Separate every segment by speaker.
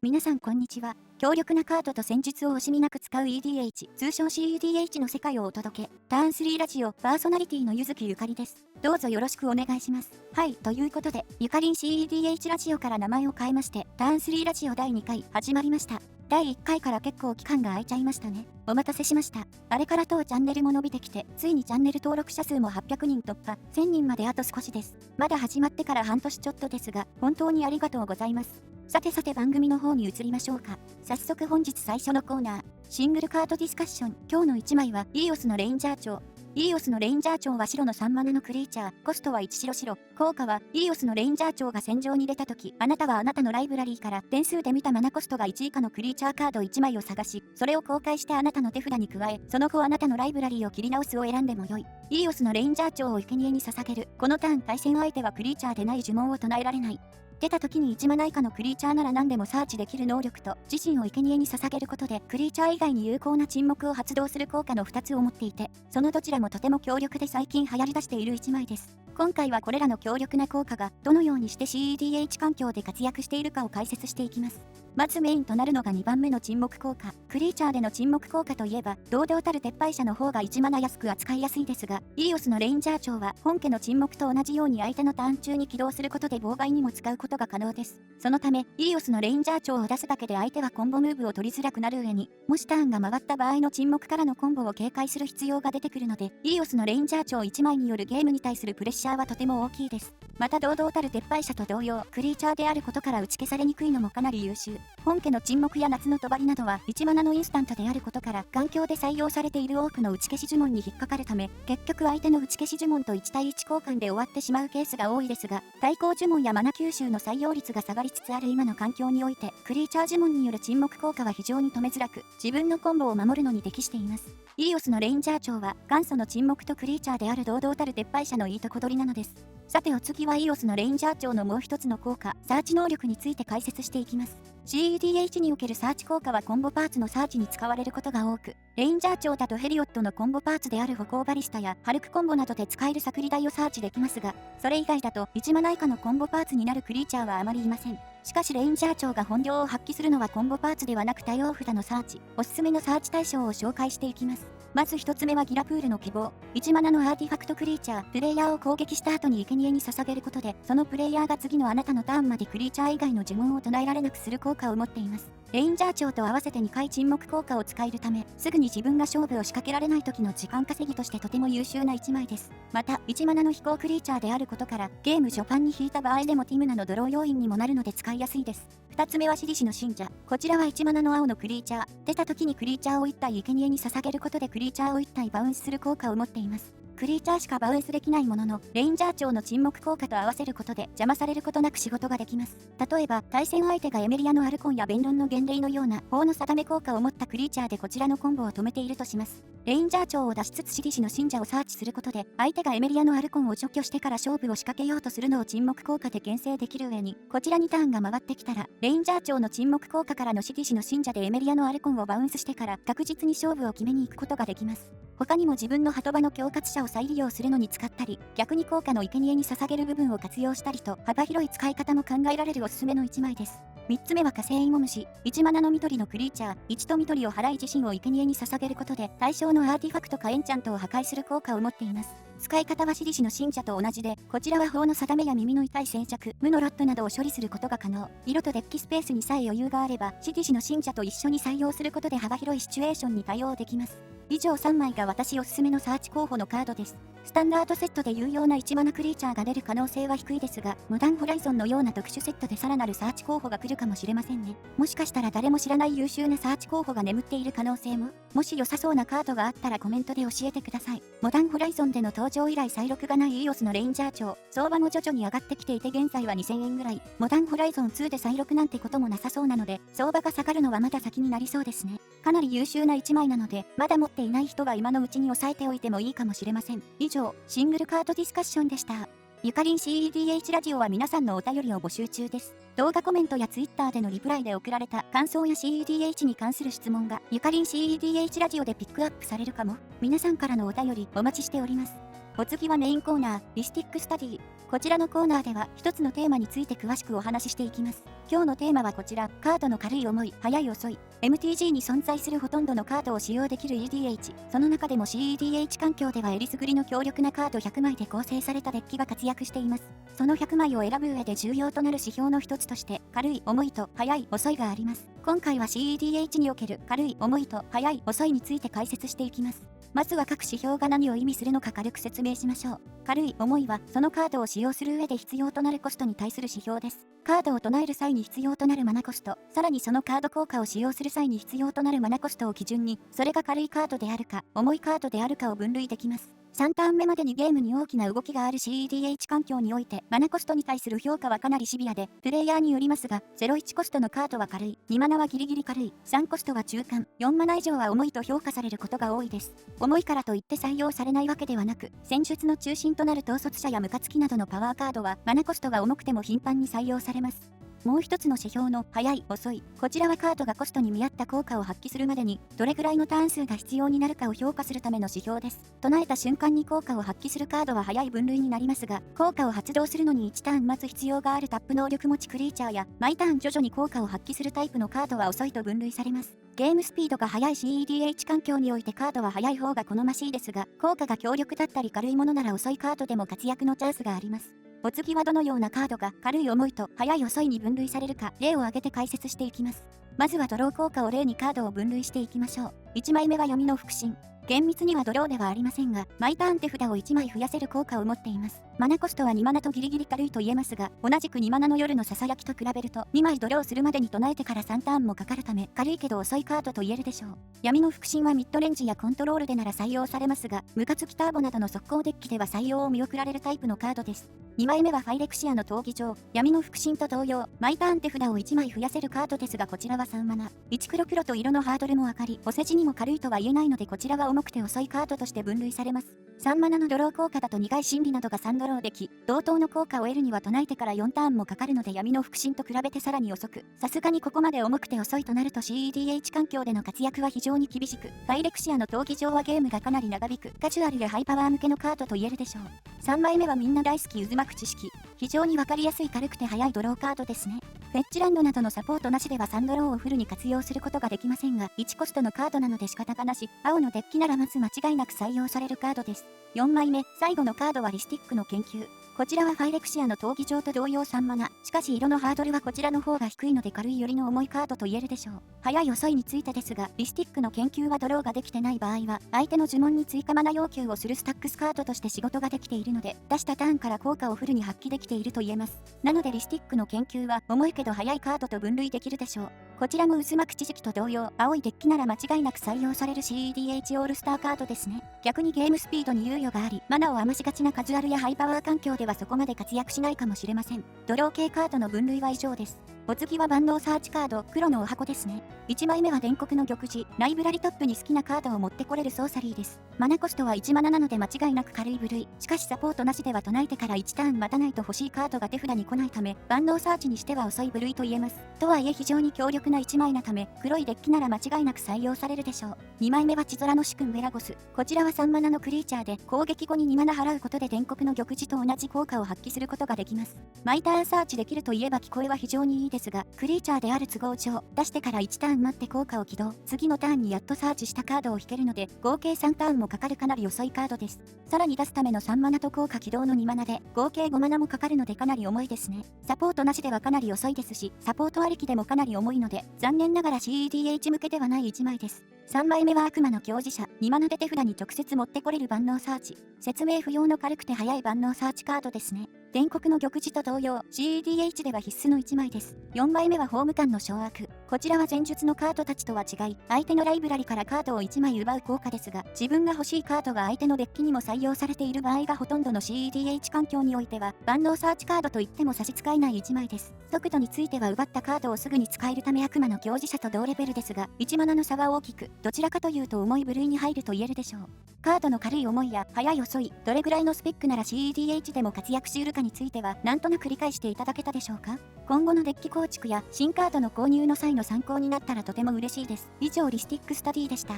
Speaker 1: 皆さんこんにちは。強力なカードと戦術を惜しみなく使う EDH、通称 CEDH の世界をお届け。ターン3ラジオ、パーソナリティのゆずきゆかりです。どうぞよろしくお願いします。はい、ということで、ゆかりん CEDH ラジオから名前を変えまして、ターン3ラジオ第2回始まりました。第1回から結構期間が空いちゃいましたね。お待たせしました。あれから当チャンネルも伸びてきて、ついにチャンネル登録者数も800人突破、1000人まであと少しです。まだ始まってから半年ちょっとですが、本当にありがとうございます。さて番組の方に移りましょうか。早速本日最初のコーナー、シングルカードディスカッション。今日の1枚は、EOS のレインジャー長。EOS のレインジャー長は白の3マナのクリーチャー。コストは1白。効果は、EOS のレインジャー長が戦場に出た時、あなたはあなたのライブラリーから点数で見たマナコストが1以下のクリーチャーカード1枚を探し、それを公開してあなたの手札に加え、その後あなたのライブラリーを切り直すを選んでもよい。EOS のレインジャー長を生贄に捧げる。このターン対戦相手はクリーチャーでない呪文を唱えられない。出た時に1マナ以下のクリーチャーなら何でもサーチできる能力と自身を生贄に捧げることでクリーチャー以外に有効な沈黙を発動する効果の2つを持っていて、そのどちらもとても強力で最近流行り出している1枚です。今回はこれらの強力な効果がどのようにして CEDH 環境で活躍しているかを解説していきます。まずメインとなるのが2番目の沈黙効果。クリーチャーでの沈黙効果といえば、堂々たる撤廃者の方が1マナ安く扱いやすいですが、EOS のレインジャー長は本家の沈黙と同じように相手のターン中に起動することで妨害にも使うことが可能です。そのため、EOS のレインジャー長を出すだけで相手はコンボムーブを取りづらくなる上に、もしターンが回った場合の沈黙からのコンボを警戒する必要が出てくるので、EOS のレインジャー長1枚によるゲームに対するプレッシャーはとても大きいです。また堂々たる撤廃者と同様、クリーチャーであることから打ち消されにくいのもかなり優秀。本家の沈黙や夏の帳などは1マナのインスタントであることから、環境で採用されている多くの打ち消し呪文に引っかかるため、結局相手の打ち消し呪文と1対1交換で終わってしまうケースが多いですが、対抗呪文やマナ吸収の採用率が下がりつつある今の環境において、クリーチャー呪文による沈黙効果は非常に止めづらく、自分のコンボを守るのに適しています。EOS のレインジャー長は元祖の沈黙とクリーチャーである堂々たる撤廃者のいいとこ取りなのです。さてお次は EOS のレインジャー長のもう一つの効果、サーチ能力について解説していきます。CEDH におけるサーチ効果はコンボパーツのサーチに使われることが多く、レインジャー長だとヘリオットのコンボパーツである歩行バリスタやハルクコンボなどで使えるサクリダイをサーチできますが、それ以外だと1マナ以下のコンボパーツになるクリーチャーはあまりいません。しかしレインジャー長が本領を発揮するのはコンボパーツではなく対応札のサーチ。おすすめのサーチ対象を紹介していきます。まず一つ目はギラプールの希望。1マナのアーティファクトクリーチャー、プレイヤーを攻撃した後に生贄に捧げることで、そのプレイヤーが次のあなたのターンまでクリーチャー以外の呪文を唱えられなくする効果を持っています。レインジャー長と合わせて2回沈黙効果を使えるため、すぐに自分が勝負を仕掛けられない時の時間稼ぎとしてとても優秀な1枚です。また、1マナの飛行クリーチャーであることから、ゲーム序盤に引いた場合でもティムナのドロー要因にもなるので使いやすいです。2つ目はシリシの信者。こちらは1マナの青のクリーチャー。出た時にクリーチャーを1体生贄に捧げることでクリーチャーを1体バウンスする効果を持っています。クリーチャーしかバウンスできないものの、レインジャー長の沈黙効果と合わせることで邪魔されることなく仕事ができます。例えば、対戦相手がエメリアのアルコンや弁論の原霊のような法の定め効果を持ったクリーチャーでこちらのコンボを止めているとします。レインジャー長を出しつつシリシの信者をサーチすることで、相手がエメリアのアルコンを除去してから勝負を仕掛けようとするのを沈黙効果で牽制できる上に、こちらにターンが回ってきたら、レインジャー長の沈黙効果からのシリシの信者でエメリアのアルコンをバウンスしてから確実に勝負を決めに行くことができます。他にも自分の鳩場の恐喝者を再利用するのに使ったり、逆に効果の生贄に捧げる部分を活用したりと、幅広い使い方も考えられるおすすめの1枚です。3つ目は火星イモムシ。1マナの緑のクリーチャー、1と緑を払い自身を生贄に捧げることで、対象のアーティファクトかエンチャントを破壊する効果を持っています。使い方はシリシの信者と同じで、こちらは法の定めや耳の痛い静寂、無のロットなどを処理することが可能。色とデッキスペースにさえ余裕があれば、シリシの信者と一緒に採用することで幅広いシチュエーションに対応できます。以上3枚が私おすすめのサーチ候補のカードです。スタンダードセットで有用な1マナクリーチャーが出る可能性は低いですが、モダンホライゾンのような特殊セットでさらなるサーチ候補が来るかもしれませんね。もしかしたら誰も知らない優秀なサーチ候補が眠っている可能性も。もし良さそうなカードがあったらコメントで教えてください。モダンホライゾンでの登場以来再録がない EOS のレインジャー長。相場も徐々に上がってきていて現在は2000円ぐらい。モダンホライゾン2で再録なんてこともなさそうなので、相場が下がるのはまだ先になりそうですね。かなり優秀な1枚なので、まだ持っていない人は今のうちに押さえておいてもいいかもしれません。以上、シングルカードディスカッションでした。ゆかりん CEDH ラジオは皆さんのお便りを募集中です。動画コメントや Twitter でのリプライで送られた感想や CEDH に関する質問がゆかりん CEDH ラジオでピックアップされるかも。皆さんからのお便りお待ちしております。お次はメインコーナー、リスティックスタディ。こちらのコーナーでは一つのテーマについて詳しくお話ししていきます。今日のテーマはこちら、カードの軽い重い、速い遅い。MTG に存在するほとんどのカードを使用できる EDH、その中でも CEDH 環境ではえりすぐりの強力なカード100枚で構成されたデッキが活躍しています。その100枚を選ぶ上で重要となる指標の一つとして、軽い、重いと速い、遅いがあります。今回は CEDH における軽い、重いと速い、遅いについて解説していきます。まずは各指標が何を意味するのか軽く説明しましょう。軽い、重いは、そのカードを使用する上で必要となるコストに対する指標です。カードを唱える際に必要となるマナコスト、さらにそのカード効果を使用する際に必要となるマナコストを基準に、それが軽いカードであるか、重いカードであるかを分類できます。3ターン目までにゲームに大きな動きがある CEDH 環境において、マナコストに対する評価はかなりシビアで、プレイヤーによりますが、01コストのカードは軽い、2マナはギリギリ軽い、3コストは中間、4マナ以上は重いと評価されることが多いです。重いからといって採用されないわけではなく、戦術の中心となる統率者やムカつきなどのパワーカードは、マナコストが重くても頻繁に採用されます。もう一つの指標の速い、遅い。こちらはカードがコストに見合った効果を発揮するまでに、どれくらいのターン数が必要になるかを評価するための指標です。唱えた瞬間に効果を発揮するカードは速い分類になりますが、効果を発動するのに1ターン待つ必要があるタップ能力持ちクリーチャーや、毎ターン徐々に効果を発揮するタイプのカードは遅いと分類されます。ゲームスピードが速い CEDH 環境においてカードは速い方が好ましいですが、効果が強力だったり軽いものなら遅いカードでも活躍のチャンスがあります。お次はどのようなカードが軽い重いと速い遅いに分類されるか例を挙げて解説していきます。まずはドロー効果を例にカードを分類していきましょう。1枚目は読みの腹心。厳密にはドローではありませんが、毎ターン手札を1枚増やせる効果を持っています。マナコストは2マナとギリギリ軽いと言えますが、同じく2マナの夜のささやきと比べると、2枚ドローするまでに唱えてから3ターンもかかるため、軽いけど遅いカードと言えるでしょう。闇の腹心はミッドレンジやコントロールでなら採用されますが、ムカつきターボなどの速攻デッキでは採用を見送られるタイプのカードです。2枚目はファイレクシアの闘技場。闇の腹心と同様、毎ターン手札を1枚増やせるカードですがこちらは3マナ。1黒黒と色のハードルも上がり、お世辞にも軽いとは言えないのでこちらは重くて遅いカードとして分類されます。3マナのドロー効果だと苦い心理などが3ドローでき、同等の効果を得るには唱えてから4ターンもかかるので闇の腹心と比べてさらに遅く、さすがにここまで重くて遅いとなると CEDH 環境での活躍は非常に厳しく、ファイレクシアの闘技場はゲームがかなり長引く、カジュアルやハイパワー向けのカードと言えるでしょう。3枚目はみんな大好き渦巻く知識。非常にわかりやすい軽くて速いドローカードですね。フェッチランドなどのサポートなしでは3ドローをフルに活用することができませんが、1コストのカードなので仕方がなし、青のデッキならまず間違いなく採用されるカードです。4枚目、最後のカードはリスティックの研究。こちらはファイレクシアの闘技場と同様3マナ。しかし色のハードルはこちらの方が低いので軽いよりの重いカードと言えるでしょう。速い遅いについてですが、リスティックの研究はドローができてない場合は、相手の呪文に追加マナ要求をするスタックスカードとして仕事ができているので、出したターンから効果をフルに発揮できていると言えます。なのでリスティックの研究は重いけど速いカードと分類できるでしょう。こちらも渦巻く知識と同様、青いデッキなら間違いなく採用される CEDH オールスターカードですね。逆にゲームスピードに猶予があり、マナを余しがちなカジュアルやハイパワー環境ではそこまで活躍しないかもしれません。ドロー系カードの分類は以上です。お次は万能サーチカード、黒のお箱ですね。1枚目は伝国の玉璽、ライブラリトップに好きなカードを持ってこれるソーサリーです。マナコストは1マナなので間違いなく軽い部類。しかしサポートなしでは唱えてから1ターン待たないと欲しいカードが手札に来ないため、万能サーチにしては遅い部類と言えます。とはいえ非常に強力な1枚なため、黒いデッキなら間違いなく採用されるでしょう。2枚目は血空の主君ベラゴス。こちらは3マナのクリーチャーで、攻撃後に2マナ払うことで伝国の玉璽と同じ効果を発揮することができます。毎ターンサーチできるといえば聞こえは非常にいいですが、クリーチャーである都合上、出してから1ターン待って効果を起動、次のターンにやっとサーチしたカードを引けるので、合計3ターンもかかるかなり遅いカードです。さらに出すための3マナと効果起動の2マナで、合計5マナもかかるのでかなり重いですね。サポートなしではかなり遅いですし、サポートありきでもかなり重いので、残念ながら CEDH 向けではない1枚です。3枚目は悪魔の教示者、2マナで手札に直接持ってこれる万能サーチ。説明不要の軽くて速い万能サーチカードですね。伝国の玉璽と同様、CEDH では必須の1枚です。4枚目はホーム間の掌握。こちらは前述のカードたちとは違い、相手のライブラリからカードを1枚奪う効果ですが、自分が欲しいカードが相手のデッキにも採用されている場合がほとんどの CEDH 環境においては、万能サーチカードといっても差し支えない1枚です。速度については奪ったカードをすぐに使えるため悪魔の教示者と同レベルですが、1マナの差は大きく、どちらかというと重い部類に入ると言えるでしょう。カードの軽い重いや速い遅い、どれぐらいのスペックなら CEDH でも活躍し得るかについては、なんとなく理解していただけたでしょうか。今後のデッキ構築や新カードの購入の際の参考になったらとても嬉しいです。以上リスティックスタディでした。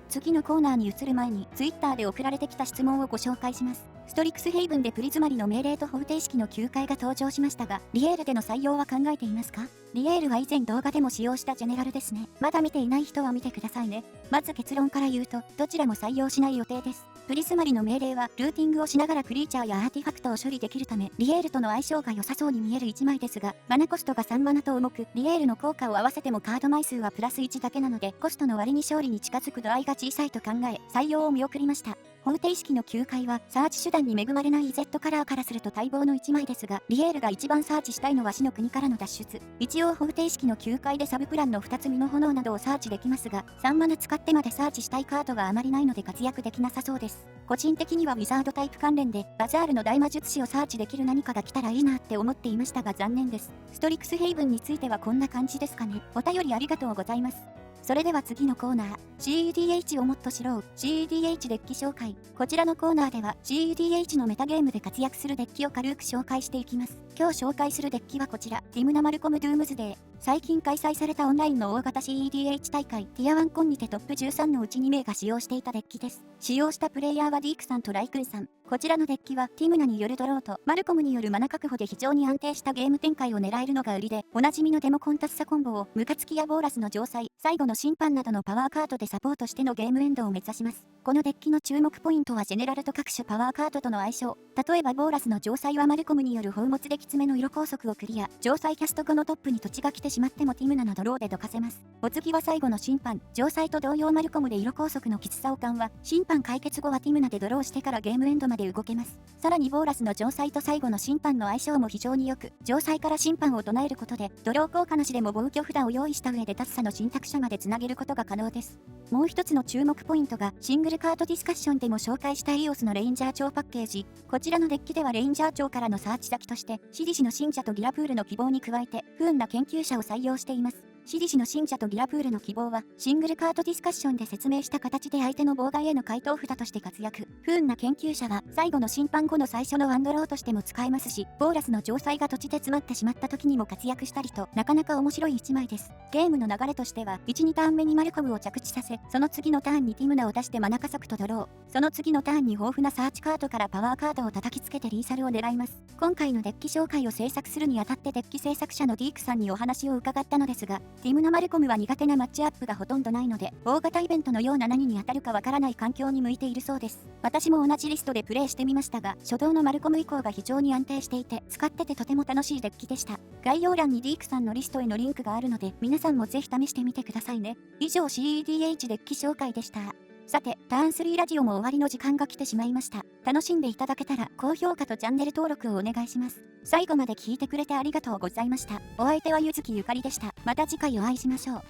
Speaker 1: 次のコーナーに移る前に Twitter で送られてきた質問をご紹介します。ストリクスヘイブンでプリズマリの命令と方程式の9回が登場しましたが、リエールでの採用は考えていますか？リエールは以前動画でも使用したジェネラルですね。まだ見ていない人は見てくださいね。まず結論から言うと、どちらも採用しない予定です。プリズマリの命令は、ルーティングをしながらクリーチャーやアーティファクトを処理できるため、リエールとの相性が良さそうに見える1枚ですが、マナコストが3マナと重く、リエールの効果を合わせてもカード枚数はプラス1だけなので、コストの割に勝利に近づく度合いが小さいと考え、採用を見送りました。方程式の9回は、サーチ手段に恵まれない Z カラーからすると待望の1枚ですが、リエールが一番サーチしたいのは死の国からの脱出。一応方程式の9回でサブプランの2つ身の炎などをサーチできますが、3マナ使ってまでサーチしたいカードがあまりないので活躍できなさそうです。個人的にはウィザードタイプ関連で、バザールの大魔術師をサーチできる何かが来たらいいなって思っていましたが残念です。ストリクスヘイブンについてはこんな感じですかね。お便りありがとうございます。それでは次のコーナー、CEDH をもっと知ろう、CEDH デッキ紹介。こちらのコーナーでは CEDH のメタゲームで活躍するデッキを軽く紹介していきます。今日紹介するデッキはこちら、ティムナマルコムドゥームズデー。最近開催されたオンラインの大型 CEDH 大会、ティア1コンにてトップ13のうち2名が使用していたデッキです。使用したプレイヤーはディークさんとライクンさん。こちらのデッキは、ティムナによるドローと、マルコムによるマナ確保で非常に安定したゲーム展開を狙えるのが売りで、おなじみのデモコンタッサコンボを、ムカツキやボーラスの城塞、最後の審判などのパワーカードでサポートしてのゲームエンドを目指します。このデッキの注目ポイントはジェネラルと各種パワーカードとの相性。例えばボーラスの城塞はマルコムによる宝物できつめの色拘束をクリア。城塞キャスト後のトップに土地が来てしまってもティムナのドローでどかせます。お次は最後の審判。城塞と同様マルコムで色拘束のきつさを緩和。審判解決後はティムナでドローしてからゲームエンドまで動けます。さらにボーラスの城塞と最後の審判の相性も非常に良く、城塞から審判を唱えることで、ドロー効果なしでも防御札を用意した上でタッサの選択者までつなげることが可能です。もう一つの注目ポイントが、シングルカードディスカッションでも紹介したイオスのレインジャー長パッケージ。こちらのデッキではレインジャー長からのサーチ先として、シリシの信者とギラプールの希望に加えて、不運な研究者を採用しています。シリシの信者とギラプールの希望は、シングルカードディスカッションで説明した形で相手の妨害への回答札として活躍。不運な研究者は、最後の審判後の最初のワンドローとしても使えますし、ボーラスの城塞が土地で詰まってしまった時にも活躍したりと、なかなか面白い一枚です。ゲームの流れとしては、1、2ターン目にマルコムを着地させ、その次のターンにティムナを出してマナ加速とドロー。その次のターンに豊富なサーチカードからパワーカードを叩きつけてリーサルを狙います。今回のデッキ紹介を制作するにあたってデッキ制作者のディークさんにお話を伺ったのですが、ティムナマルコムは苦手なマッチアップがほとんどないので、大型イベントのような何に当たるかわからない環境に向いているそうです。私も同じリストでプレイしてみましたが、初動のマルコム以降が非常に安定していて、使っててとても楽しいデッキでした。概要欄にディークさんのリストへのリンクがあるので、皆さんもぜひ試してみてくださいね。以上 CEDH デッキ紹介でした。さて、ターン3ラジオも終わりの時間が来てしまいました。楽しんでいただけたら、高評価とチャンネル登録をお願いします。最後まで聞いてくれてありがとうございました。お相手はゆずきゆかりでした。また次回お会いしましょう。